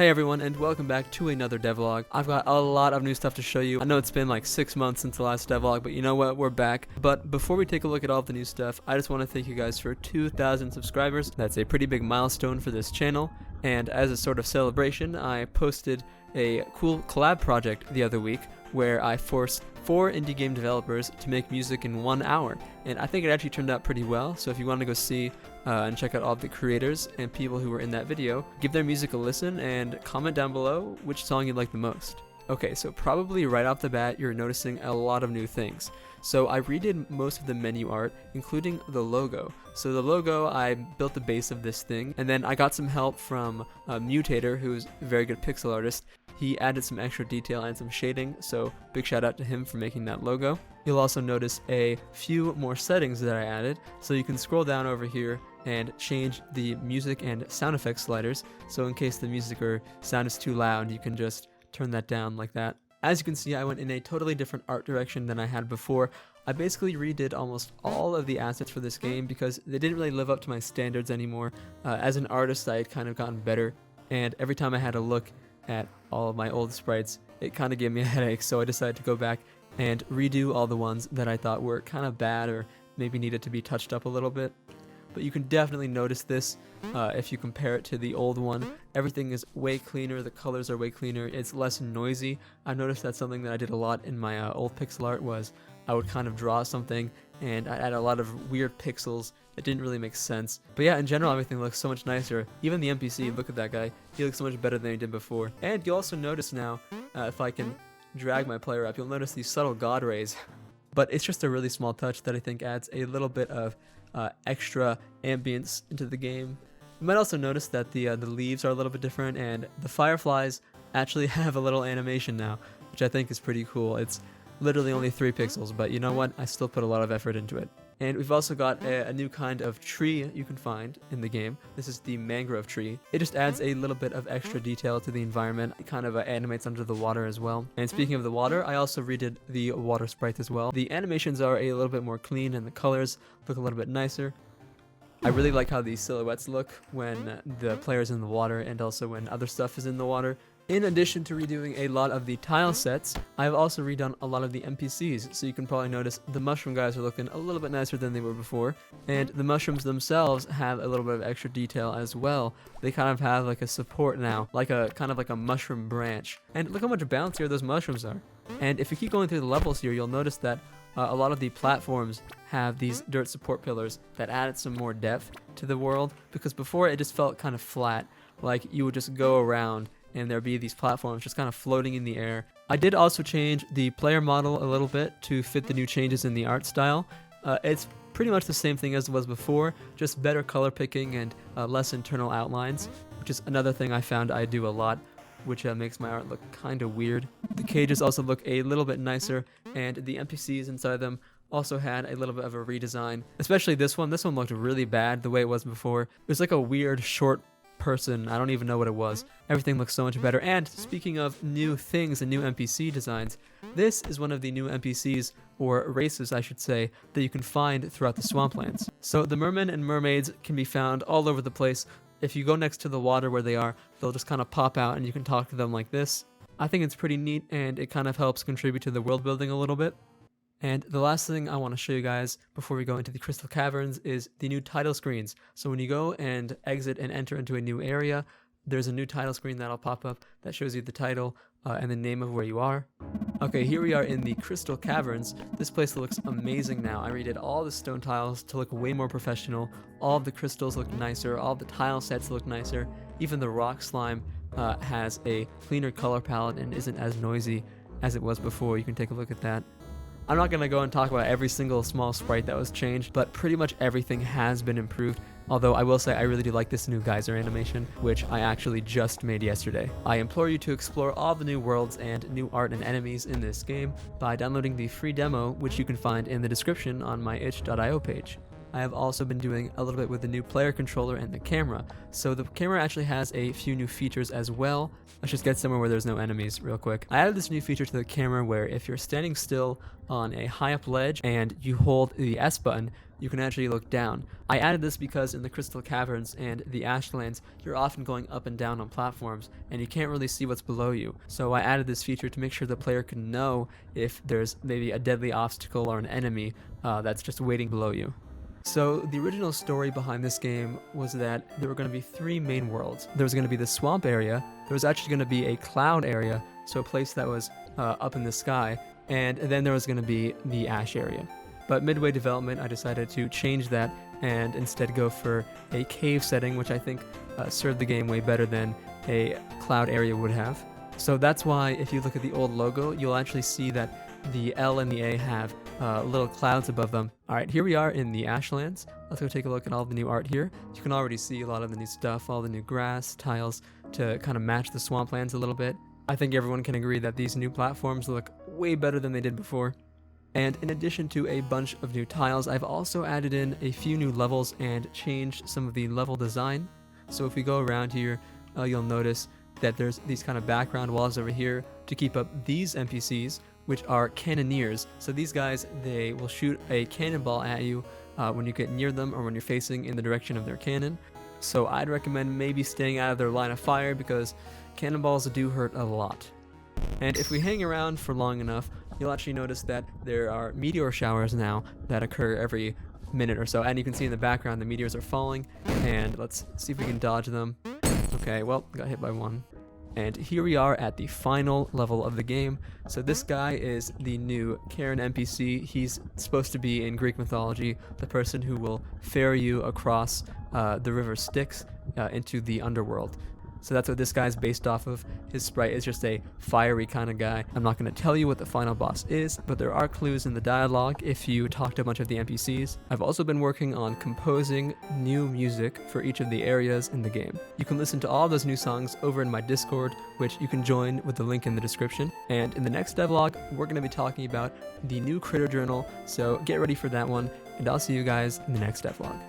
Hey everyone, and welcome back to another devlog. I've got a lot of new stuff to show you. I know it's been like 6 months since the last devlog, but you know what? We're back. But before we take a look at all of the new stuff, I just want to thank you guys for 2,000 subscribers. That's a pretty big milestone for this channel. And as a sort of celebration, I posted a cool collab project the other week where I forced 4 indie game developers to make music in 1 hour. And I think it actually turned out pretty well, so if you want to go see and check out all the creators and people who were in that video, give their music a listen and comment down below which song you like the most. Okay, so probably right off the bat you're noticing a lot of new things. So I redid most of the menu art, including the logo. So the logo, I built the base of this thing, and then I got some help from Mutater, who's a very good pixel artist. He added some extra detail and some shading, so big shout out to him for making that logo. You'll also notice a few more settings that I added, so you can scroll down over here and change the music and sound effects sliders, so in case the music or sound is too loud, you can just turn that down like that. As you can see, I went in a totally different art direction than I had before. I basically redid almost all of the assets for this game because they didn't really live up to my standards anymore. As an artist, I had kind of gotten better, and every time I had to look at all of my old sprites, it kind of gave me a headache, so I decided to go back and redo all the ones that I thought were kind of bad or maybe needed to be touched up a little bit. But you can definitely notice this if you compare it to the old one. Everything is way cleaner, the colors are way cleaner, it's less noisy. I noticed that's something that I did a lot in my old pixel art was I would kind of draw something and I'd add a lot of weird pixels that didn't really make sense. But yeah, in general everything looks so much nicer. Even the NPC, look at that guy, he looks so much better than he did before. And you'll also notice now, if I can drag my player up, you'll notice these subtle god rays. But it's just a really small touch that I think adds a little bit of extra ambience into the game. You might also notice that the leaves are a little bit different, and the fireflies actually have a little animation now, which I think is pretty cool. It's literally only 3 pixels, but you know what? I still put a lot of effort into it. And we've also got a new kind of tree you can find in the game. This is the mangrove tree. It just adds a little bit of extra detail to the environment. It kind of animates under the water as well. And speaking of the water, I also redid the water sprite as well. The animations are a little bit more clean and the colors look a little bit nicer. I really like how these silhouettes look when the player's in the water and also when other stuff is in the water. In addition to redoing a lot of the tile sets, I've also redone a lot of the NPCs, so you can probably notice the mushroom guys are looking a little bit nicer than they were before, and the mushrooms themselves have a little bit of extra detail as well. They kind of have like a support now, like a kind of like a mushroom branch. And look how much bouncier those mushrooms are. And if you keep going through the levels here, you'll notice that a lot of the platforms have these dirt support pillars that added some more depth to the world, because before it just felt kind of flat, like you would just go around and there'd be these platforms just kind of floating in the air. I did also change the player model a little bit to fit the new changes in the art style. It's pretty much the same thing as it was before, just better color picking and less internal outlines, which is another thing I found I do a lot, which makes my art look kind of weird. The cages also look a little bit nicer, and the NPCs inside them also had a little bit of a redesign. Especially this one. This one looked really bad the way it was before. It was like a weird short person. I don't even know what it was. Everything looks so much better. And speaking of new things and new NPC designs, this is one of the new NPCs, or races I should say, that you can find throughout the Swamplands. So the mermen and mermaids can be found all over the place. If you go next to the water where they are, they'll just kind of pop out and you can talk to them like this. I think it's pretty neat, and it kind of helps contribute to the world building a little bit. And the last thing I want to show you guys before we go into the Crystal Caverns is the new title screens. So when you go and exit and enter into a new area, there's a new title screen that'll pop up that shows you the title and the name of where you are. Okay, here we are in the Crystal Caverns. This place looks amazing now. I redid all the stone tiles to look way more professional. All of the crystals look nicer. All of the tile sets look nicer. Even the rock slime has a cleaner color palette and isn't as noisy as it was before. You can take a look at that. I'm not going to go and talk about every single small sprite that was changed, but pretty much everything has been improved. Although I will say I really do like this new geyser animation, which I actually just made yesterday. I implore you to explore all the new worlds and new art and enemies in this game by downloading the free demo, which you can find in the description on my itch.io page. I have also been doing a little bit with the new player controller and the camera. So the camera actually has a few new features as well. Let's just get somewhere where there's no enemies real quick. I added this new feature to the camera where if you're standing still on a high up ledge and you hold the S button, you can actually look down. I added this because in the Crystal Caverns and the Ashlands, you're often going up and down on platforms, and you can't really see what's below you. So I added this feature to make sure the player can know if there's maybe a deadly obstacle or an enemy that's just waiting below you. So the original story behind this game was that there were going to be 3 main worlds. There was going to be the swamp area, there was actually going to be a cloud area, so a place that was up in the sky, and then there was going to be the ash area. But midway development, I decided to change that and instead go for a cave setting, which I think served the game way better than a cloud area would have. So that's why if you look at the old logo, you'll actually see that the L and the A have little clouds above them. Alright, here we are in the Ashlands. Let's go take a look at all the new art here. You can already see a lot of the new stuff, all the new grass, tiles to kind of match the Swamplands a little bit. I think everyone can agree that these new platforms look way better than they did before. And in addition to a bunch of new tiles, I've also added in a few new levels and changed some of the level design. So if we go around here, you'll notice that there's these kind of background walls over here to keep up these NPCs, which are cannoneers. So these guys, they will shoot a cannonball at you when you get near them or when you're facing in the direction of their cannon. So I'd recommend maybe staying out of their line of fire because cannonballs do hurt a lot. And if we hang around for long enough, you'll actually notice that there are meteor showers now that occur every minute or so. And you can see in the background the meteors are falling. And let's see if we can dodge them. Okay, well, got hit by one. And here we are at the final level of the game. So this guy is the new Karen NPC. He's supposed to be in Greek mythology, the person who will ferry you across the river Styx into the underworld. So that's what this guy's based off of. His sprite is just a fiery kind of guy. I'm not going to tell you what the final boss is, but there are clues in the dialogue if you talk to a bunch of the NPCs. I've also been working on composing new music for each of the areas in the game. You can listen to all those new songs over in my Discord, which you can join with the link in the description. And in the next devlog, we're going to be talking about the new critter journal, so get ready for that one, and I'll see you guys in the next devlog.